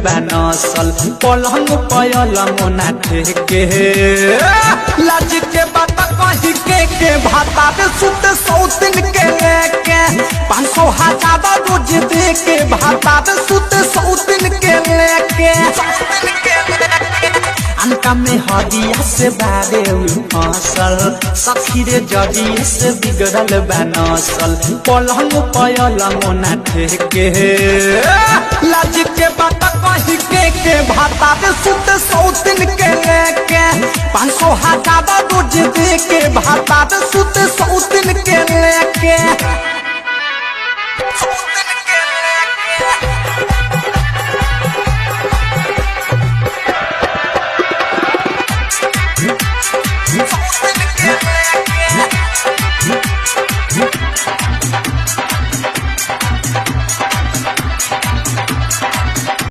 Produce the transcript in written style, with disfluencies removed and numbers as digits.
बनसल पलंग पलंग ना ठेके लाज के बात कही के भाता दे सुत सौतिन के लेके 500 हजार रोज दे के भाता दे सुत सौतिन के लेके अनका में हदिया से बारे फसल सखी रे जड़ी से बिगड़ल बनसल पलंग पलंग ना ठेके लाज के बात कही के भाता दे सुत सौतिन के लेके 500 हजार रोज दे के भाता दे सुत सौतिन के लेके